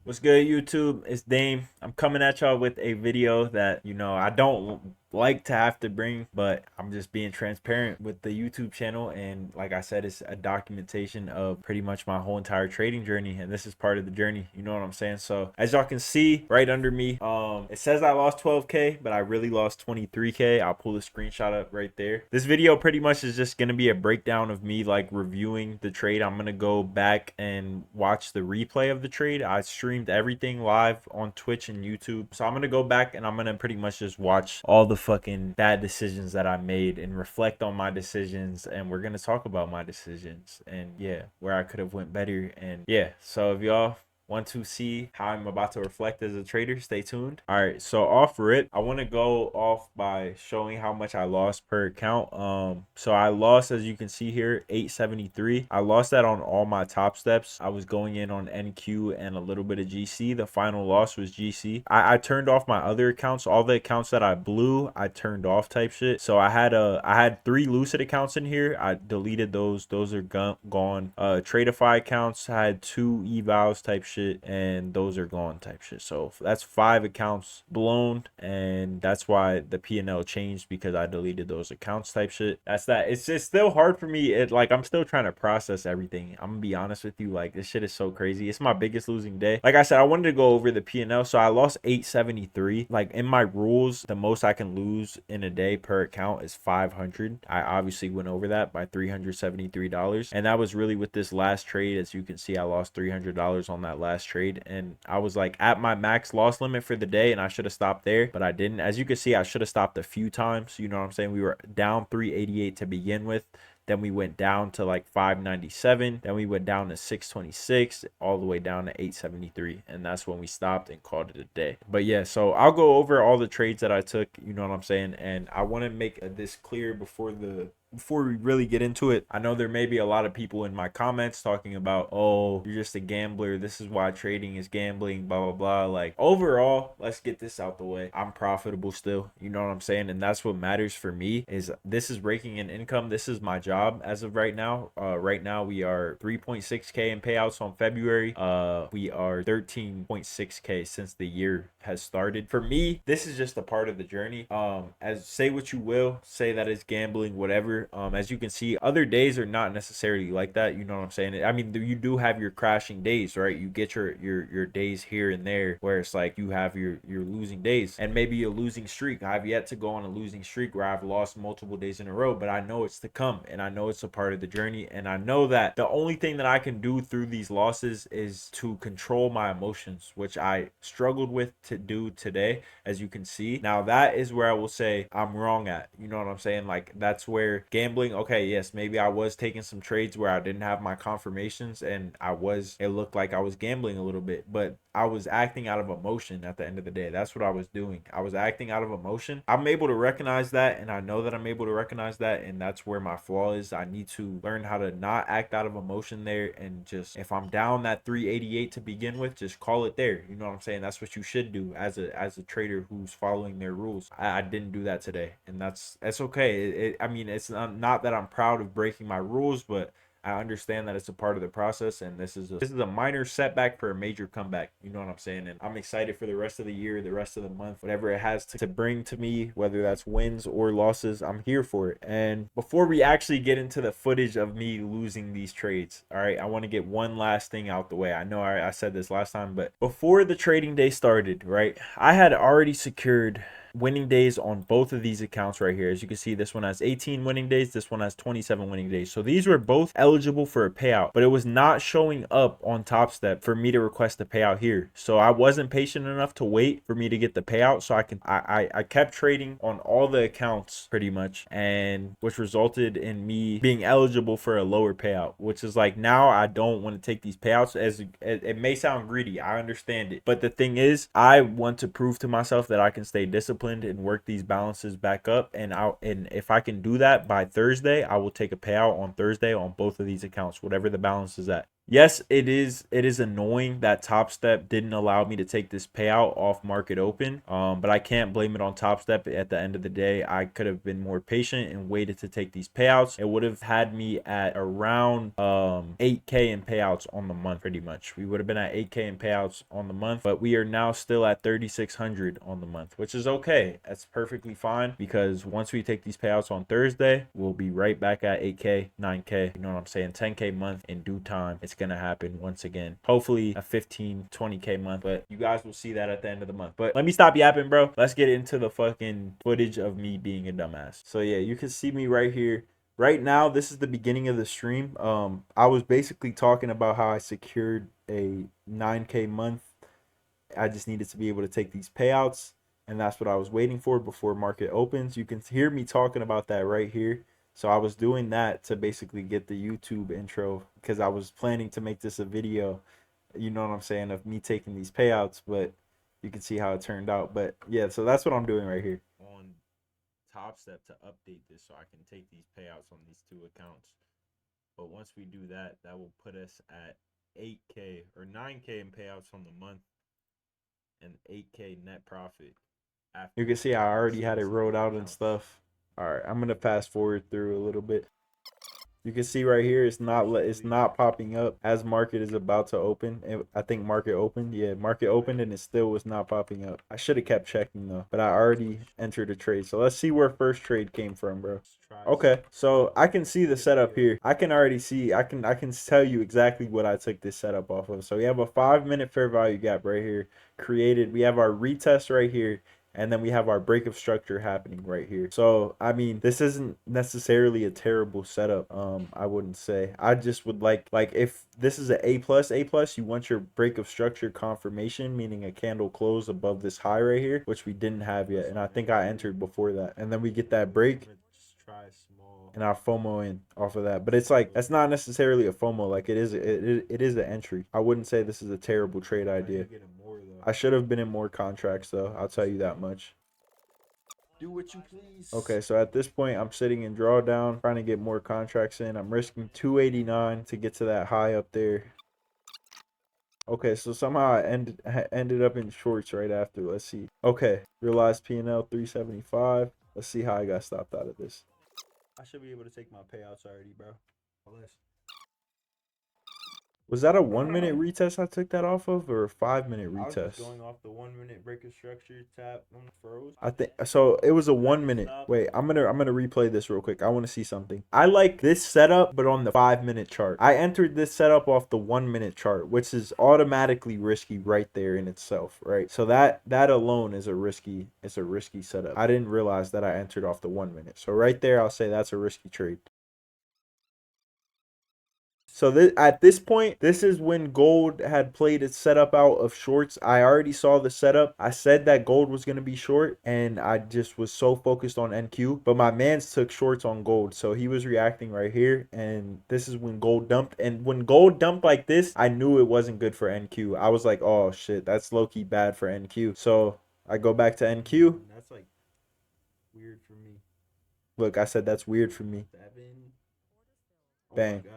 What's good, YouTube? It's Dame. I'm coming at y'all with a video that, I don't like to have to bring, but I'm just being transparent with the YouTube channel. And like I said, it's a documentation of pretty much my whole entire trading journey. And this is part of the journey. You know what I'm saying? So as y'all can see right under me, it says I lost 12K, but I really lost 23K. I'll pull the screenshot up right there. This video pretty much is just going to be a breakdown of me like reviewing the trade. I'm going to go back and watch the replay of the trade. I streamed everything live on Twitch and YouTube. So I'm going to go back and I'm going to pretty much just watch all the fucking bad decisions that I made and reflect on my decisions. And we're going to talk about my decisions and yeah, where I could have went better. And yeah, so if y'all want to see how I'm about to reflect as a trader, stay tuned. All right, so off rip, I want to go off by showing how much I lost per account. So I lost, as you can see here, 873. I lost that on all my top steps. I was going in on NQ and a little bit of GC. The final loss was GC. I turned off my other accounts. All the accounts that I blew, I turned off type shit. So I had 3 Lucid accounts in here. I deleted those. Those are gone. Tradeify accounts, I had 2 evals type shit, and those are gone type shit. So that's 5 accounts blown, and that's why the P&L changed, because I deleted those accounts type shit. That's that. It's just still hard for me. I'm still trying to process everything. I'm gonna be honest with you, like this shit is so crazy. It's my biggest losing day. Like I said, I wanted to go over the P&L. So I lost 873. Like in my rules, the most I can lose in a day per account is 500. I obviously went over that by $373, and that was really with this last trade. As you can see, I lost $300 on that last trade, and I was like at my max loss limit for the day, and I should have stopped there, but I didn't. As you can see, I should have stopped a few times. You know what I'm saying? We were down 388 to begin with. Then we went down to like 597. Then we went down to 626, all the way down to 873. And that's when we stopped and called it a day. But yeah, so I'll go over all the trades that I took, you know what I'm saying? And I want to make this clear before we really get into it. I know there may be a lot of people in my comments talking about, oh, you're just a gambler, this is why trading is gambling, blah blah blah. Like overall, let's get this out the way. I'm profitable still, you know what I'm saying? And that's what matters for me. Is this is raking in income. This is my job as of right now. Right now we are 3.6k in payouts on February. We are 13.6k since the year has started. For me, this is just a part of the journey. As say what you will, say that it's gambling, whatever. As you can see, other days are not necessarily like that, you know what I'm saying? I mean, you do have your crashing days, right? You get your days here and there where it's like you have your losing days, and maybe a losing streak. I've yet to go on a losing streak where I've lost multiple days in a row, but I know it's to come, and I know it's a part of the journey, and I know that the only thing that I can do through these losses is to control my emotions, which I struggled with to do today, as you can see. Now that is where I will say I'm wrong at, you know what I'm saying? Like that's where gambling, okay, yes, maybe I was taking some trades where I didn't have my confirmations, and it looked like I was gambling a little bit, but I was acting out of emotion at the end of the day. That's what I was doing. I was acting out of emotion. I'm able to recognize that, and I know that I'm able to recognize that, and that's where my flaw is. I need to learn how to not act out of emotion there, and just, if I'm down that 388 to begin with, just call it there. You know what I'm saying? That's what you should do as a trader who's following their rules. I didn't do that today, and that's okay. I mean, it's not that I'm proud of breaking my rules, but I understand that it's a part of the process, and this is a minor setback for a major comeback. You know what I'm saying? And I'm excited for the rest of the year, the rest of the month, whatever it has to bring to me, whether that's wins or losses. I'm here for it. And before we actually get into the footage of me losing these trades, all right, I want to get one last thing out the way. I know I said this last time, but before the trading day started, right, I had already secured winning days on both of these accounts right here. As you can see, this one has 18 winning days, this one has 27 winning days. So these were both eligible for a payout, but it was not showing up on Top Step for me to request a payout here. So I wasn't patient enough to wait for me to get the payout, so I kept trading on all the accounts pretty much, and which resulted in me being eligible for a lower payout, which is like, now I don't want to take these payouts. As it may sound greedy, I understand it, but the thing is, I want to prove to myself that I can stay disciplined and work these balances back up, and if I can do that by Thursday, I will take a payout on Thursday on both of these accounts, whatever the balance is at. Yes, it is annoying that Top Step didn't allow me to take this payout off market open. But I can't blame it on Top Step. At the end of the day, I could have been more patient and waited to take these payouts. It would have had me at around 8K in payouts on the month, pretty much. We would have been at 8K in payouts on the month, but we are now still at 3,600 on the month, which is okay. That's perfectly fine, because once we take these payouts on Thursday, we'll be right back at 8K, 9K, you know what I'm saying, 10K month in due time. It's gonna happen once again. Hopefully a 15, 20K month, but you guys will see that at the end of the month. But let me stop yapping, bro. Let's get into the fucking footage of me being a dumbass. So yeah, you can see me right here. Right now, this is the beginning of the stream. I was basically talking about how I secured a 9K month. I just needed to be able to take these payouts, and that's what I was waiting for before market opens. You can hear me talking about that right here. So I was doing that to basically get the YouTube intro, because I was planning to make this a video, you know what I'm saying, of me taking these payouts, but you can see how it turned out. But yeah, so that's what I'm doing right here on Top Step to update this so I can take these payouts on these two accounts. But once we do that, that will put us at 8K or 9K in payouts on the month and 8K net profit. After you can see I already had it rolled out and stuff. All right, I'm gonna fast forward through a little bit. You can see right here, it's not popping up as market is about to open. I think market opened. Yeah, market opened and it still was not popping up. I should have kept checking though, but I already entered a trade. So let's see where first trade came from, bro. Okay, so I can see the setup here. I can already see. I can tell you exactly what I took this setup off of. So we have a 5 minute fair value gap right here created. We have our retest right here, and then we have our break of structure happening right here. So I mean, this isn't necessarily a terrible setup. I wouldn't say. I just would like if this is a plus, you want your break of structure confirmation, meaning a candle close above this high right here, which we didn't have yet, and I think I entered before that, and then we get that break, and I FOMO in off of that. But it's like that's not necessarily a FOMO. Like it is an entry. I wouldn't say this is a terrible trade idea. I should have been in more contracts though. I'll tell you that much. Do what you please. Okay, so at this point, I'm sitting in drawdown, trying to get more contracts in. I'm risking 289 to get to that high up there. Okay, so somehow I ended up in shorts right after. Let's see. Okay, realized P&L 375. Let's see how I got stopped out of this. I should be able to take my payouts already, bro. Unless Was that a 1 minute retest I took that off of, or a 5 minute I was just retest? going off the 1 minute break of structure tap on the froze. I think so. It was a 1 minute. Wait, I'm gonna replay this real quick. I want to see something. I like this setup, but on the 5 minute chart. I entered this setup off the 1 minute chart, which is automatically risky right there in itself, right? So that alone is a risky. It's a risky setup. I didn't realize that I entered off the 1 minute. So right there, I'll say that's a risky trade. So at this point, this is when gold had played its setup out of shorts. I already saw the setup. I said that gold was going to be short, and I just was so focused on NQ. But my mans took shorts on gold, so he was reacting right here. And this is when gold dumped. And when gold dumped like this, I knew it wasn't good for NQ. I was like, oh shit, that's low-key bad for NQ. So I go back to NQ. That's like weird for me. Look, I said that's weird for me. 7. Oh Bang. my god.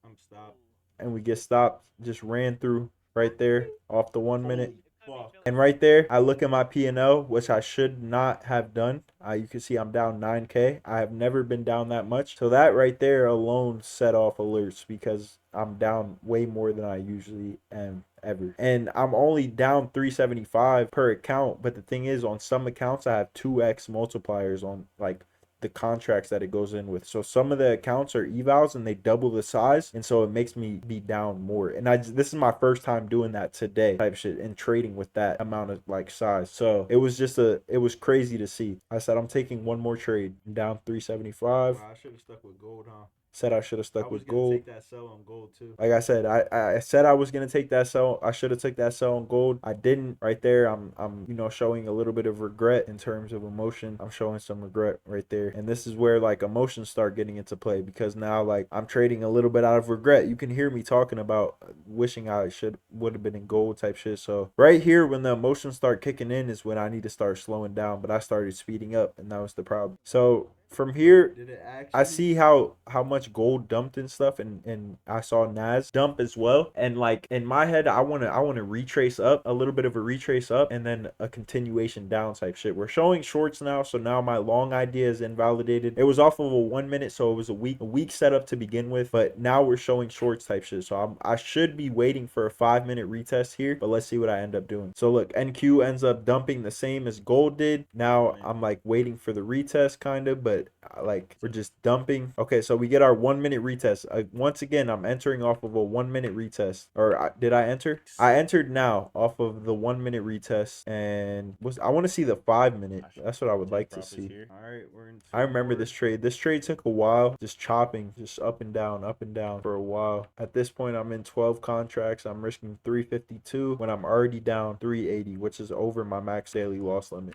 I'm stopped. And we get stopped. Just ran through right there off the 1 minute. Holy fuck. And right there, I look at my P&L, which I should not have done. You can see I'm down 9K. I have never been down that much. So that right there alone set off alerts, because I'm down way more than I usually am ever. And I'm only down 375 per account. But the thing is, on some accounts, I have 2x multipliers on like the contracts that it goes in with. So some of the accounts are evals and they double the size, and so it makes me be down more. And this is my first time doing that today type shit and trading with that amount of like size. So it was it was crazy to see. I said I'm taking one more trade. I'm down 375. Wow, I should have stuck with gold, huh? Said I should have stuck with gold. I was gonna take that sell on gold too. Like I said, I said I was gonna take that sell. I should have took that sell on gold. I didn't. Right there, I'm showing a little bit of regret in terms of emotion. I'm showing some regret right there, and this is where like emotions start getting into play, because now like I'm trading a little bit out of regret. You can hear me talking about wishing I would have been in gold type shit. So right here, when the emotions start kicking in, is when I need to start slowing down. But I started speeding up, and that was the problem. So from here, Did it I actually? see how much gold dumped and stuff, and I saw Nas dump as well. And like in my head, I wanna retrace up a little bit of a retrace up, and then a continuation down type shit. We're showing shorts now, so now my long idea is invalidated. It was off of a 1 minute, so it was a weak setup to begin with. But now we're showing shorts type shit, so I should be waiting for a 5 minute retest here. But let's see what I end up doing. So look, NQ ends up dumping the same as gold did. Now I'm like waiting for the retest kind of, but like we're just dumping. Okay, so we get our 1 minute retest. Once again, I'm entering off of a 1 minute retest. Or did I enter? I entered now off of the 1 minute retest, and I want to see the 5 minute. That's what I would like to see. All right, we're in. I remember this trade. This trade took a while, just chopping, just up and down for a while. At this point, I'm in 12 contracts. I'm risking 352 when I'm already down 380, which is over my max daily loss limit.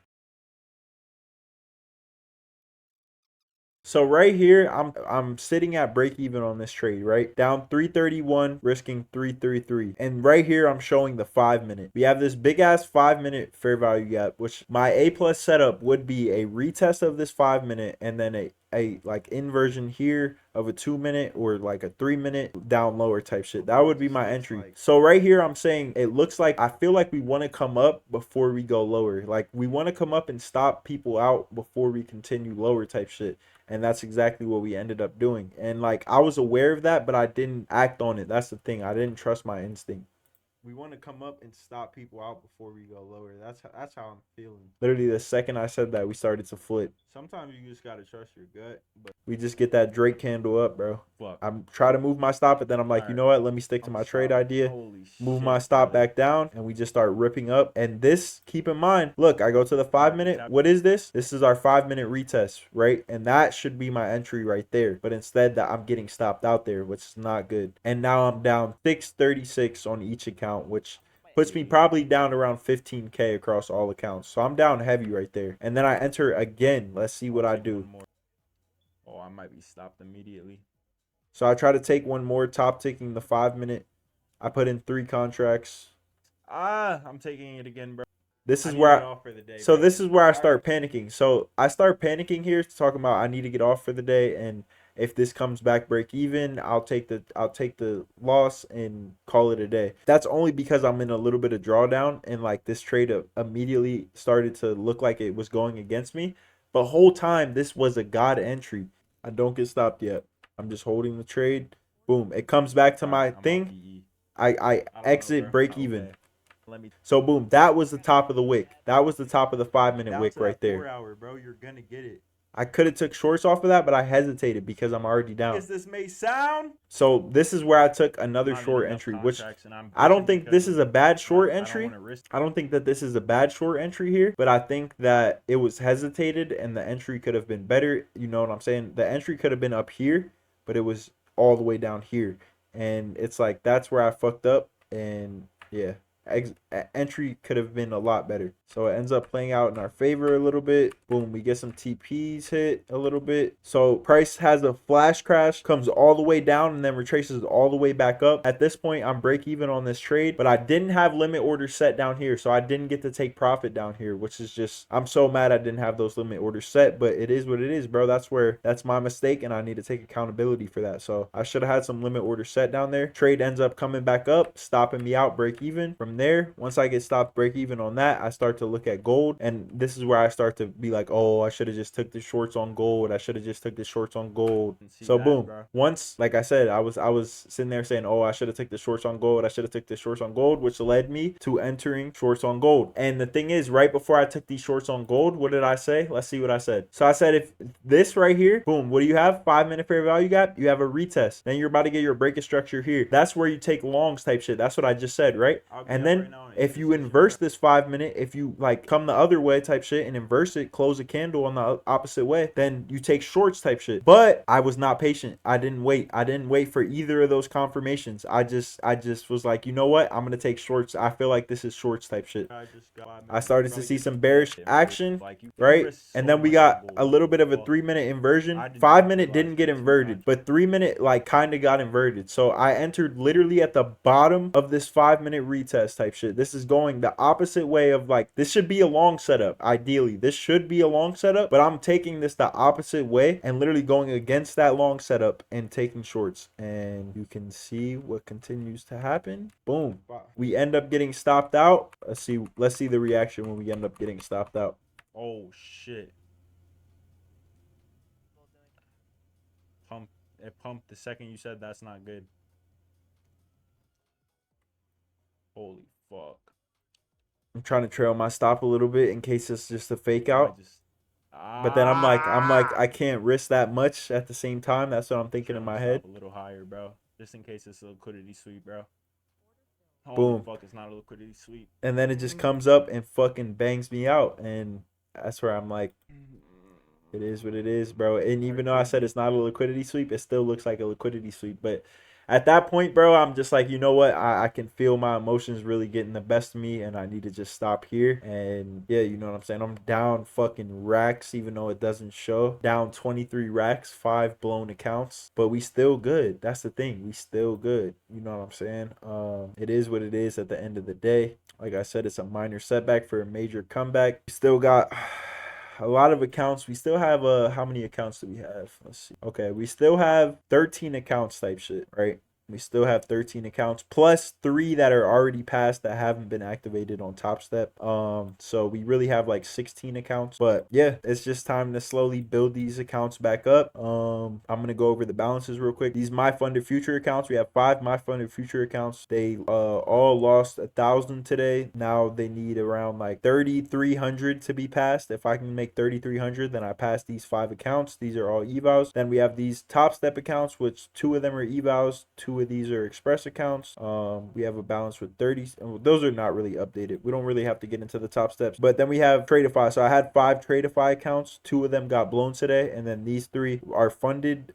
So right here, I'm sitting at break even on this trade, right? Down 331, risking 333. And right here, I'm showing the 5 minute. We have this big ass 5 minute fair value gap, which my A plus setup would be a retest of this 5 minute, and then a like inversion here of a 2 minute, or like a 3 minute down lower type shit. That would be my entry. So right here, I'm saying it looks like, I feel like we want to come up before we go lower. Like we want to come up and stop people out before we continue lower type shit. And that's exactly what we ended up doing. And like I was aware of that, but I didn't act on it. That's the thing. I didn't trust my instinct. We want to come up and stop people out before we go lower. That's how I'm feeling. Literally, the second I said that, we started to flip. Sometimes you just gotta trust your gut, but We just get that Drake candle up, bro. I'm trying to move my stop, but then I'm like, you know what? Let me stick to my trade idea. Move my stop back down, and we just start ripping up. And this, keep in mind, look, I go to the 5 minute. What is this? This is our 5 minute retest, right? And that should be my entry right there. But instead, that I'm getting stopped out there, which is not good. And now I'm down 636 on each account, which puts me probably down around 15K across all accounts. So I'm down heavy right there. And then I enter again. Let's see what I do. oh, I might be stopped immediately. So I try to take one more, top ticking the 5 minute. I put in 3 contracts. I'm taking it again, bro. This is where this is where I start panicking. So I start panicking here, talking about I need to get off for the day, and if this comes back break even, I'll take the loss and call it a day. That's only because I'm in a little bit of drawdown, and like this trade immediately started to look like it was going against me. But whole time this was a god entry. I don't get stopped yet. I'm just holding the trade. Boom. It comes back to my thing. I exit break even. So boom, that was the top of the wick. That was the top of the 5 minute wick right there. 4 hour, bro. You're gonna get it. I could have took shorts off of that, but I hesitated because I'm already down. As this may sound. So this is where I took another short entry, which I don't think this is a bad short entry. I don't think that this is a bad short entry here, but I think that it was hesitated and the entry could have been better. You know what I'm saying? The entry could have been up here, but it was all the way down here. And it's like, that's where I fucked up. And yeah, entry could have been a lot better. So it ends up playing out in our favor a little bit. Boom, we get some TPs hit a little bit. So price has a flash crash, comes all the way down, and then retraces all the way back up. At this point, I'm break even on this trade, but I didn't have limit orders set down here, so I didn't get to take profit down here, which is just, I'm so mad I didn't have those limit orders set, but it is what it is, bro. That's my mistake, and I need to take accountability for that. So I should have had some limit orders set down there. Trade ends up coming back up, stopping me out break even. From there, once I get stopped break even on that, I start to look at gold, and this is where I start to be like, oh, I should have just took the shorts on gold. I should have just took the shorts on gold. So boom, bro. Once, like I said, I was sitting there saying, oh, I should have took the shorts on gold. I should have took the shorts on gold, which led me to entering shorts on gold. And the thing is, right before I took these shorts on gold, what did I say? Let's see what I said. So I said, if this right here, boom, what do you have? 5 minute fair value gap. You have a retest. Then you're about to get your break of structure here. That's where you take longs type shit. That's what I just said, right? And then if you inverse this 5 minute, if you like come the other way type shit and inverse it, close a candle on the opposite way, then you take shorts type shit. But I was not patient. I didn't wait for either of those confirmations. I just was like, you know what, I'm gonna take shorts. I feel like this is shorts type shit. I started to see some bearish action, right? And then we got a little bit of a 3 minute inversion. 5 minute didn't get inverted, but 3 minute like kind of got inverted. So I entered literally at the bottom of this 5 minute retest type shit. This is going the opposite way of like, this should be a long setup. Ideally, this should be a long setup, but I'm taking this the opposite way and literally going against that long setup and taking shorts. And you can see what continues to happen. Boom. We end up getting stopped out. Let's see the reaction when we end up getting stopped out. Oh shit. It pumped the second you said that's not good. Holy fuck. I'm trying to trail my stop a little bit in case it's just a fake out. But then I'm like, I can't risk that much at the same time. That's what I'm thinking in my head. A little higher, bro. Just in case it's a liquidity sweep, bro. Holy fuck, it's not a liquidity sweep. And then it just comes up and fucking bangs me out. And that's where I'm like, it is what it is, bro. And even though I said it's not a liquidity sweep, it still looks like a liquidity sweep. But at that point, bro, I'm just like, you know what? I can feel my emotions really getting the best of me, and I need to just stop here. And yeah, you know what I'm saying? I'm down fucking racks, even though it doesn't show. Down 23 racks, 5 blown accounts. But we still good. That's the thing. We still good. You know what I'm saying? It is what it is at the end of the day. Like I said, it's a minor setback for a major comeback. We still got a lot of accounts. We still have how many accounts do we have? Let's see. Okay, we still have 13 accounts type shit, right? We still have 13 accounts plus 3 that are already passed that haven't been activated on Top Step. So we really have like 16 accounts. But yeah, it's just time to slowly build these accounts back up. I'm gonna go over the balances real quick. These My Funded Future accounts, we have 5 My Funded Future accounts. They all lost 1,000 today. Now they need around like 3,300 to be passed. If I can make 3,300, then I pass these 5 accounts. These are all evals. Then we have these Top Step accounts, which 2 of them are evals, 2 of these are express accounts. We have a balance with 30. Those are not really updated. We don't really have to get into the top steps. But then we have Tradeify. So I had 5 Tradeify accounts. 2 of them got blown today, and then these 3 are funded.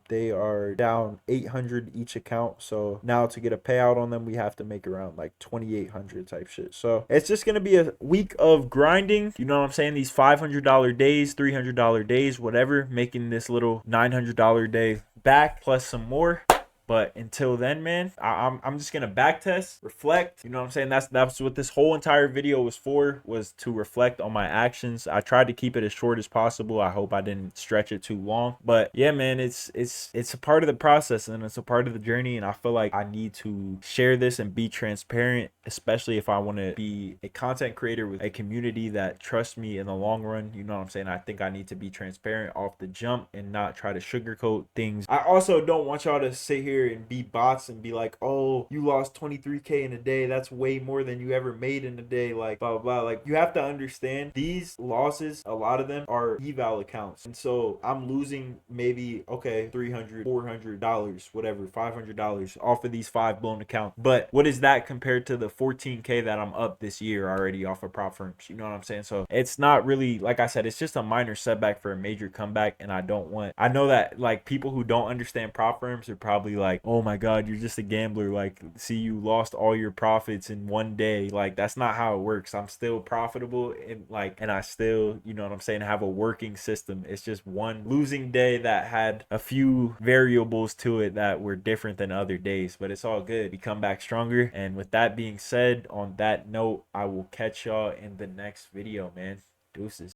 They are down 800 each account. So now to get a payout on them, we have to make around like 2,800 type shit. So it's just gonna be a week of grinding. You know what I'm saying? These $500 days, $300 days, whatever, making this little $900 day back plus some more. But until then, man, I'm just gonna back test, reflect. You know what I'm saying? That's what this whole entire video was for, was to reflect on my actions. I tried to keep it as short as possible. I hope I didn't stretch it too long. But yeah, man, it's a part of the process and it's a part of the journey. And I feel like I need to share this and be transparent, especially if I want to be a content creator with a community that trusts me in the long run. You know what I'm saying? I think I need to be transparent off the jump and not try to sugarcoat things. I also don't want y'all to sit here and be bots and be like, oh, you lost 23K in a day, that's way more than you ever made in a day, like blah blah blah. Like, you have to understand, these losses, a lot of them are eval accounts, and so I'm losing maybe, okay, $300, $400, whatever, $500 off of these 5 blown accounts. But what is that compared to the 14K that I'm up this year already off of prop firms? You know what I'm saying? So it's not really, like I said, it's just a minor setback for a major comeback. And I know that like people who don't understand prop firms are probably like, oh my god, you're just a gambler, like, see, you lost all your profits in one day. Like, that's not how it works. I'm still profitable, and I still, you know what I'm saying, have a working system. It's just one losing day that had a few variables to it that were different than other days, but it's all good. We come back stronger. And with that being said, on that note, I will catch y'all in the next video, man. Deuces.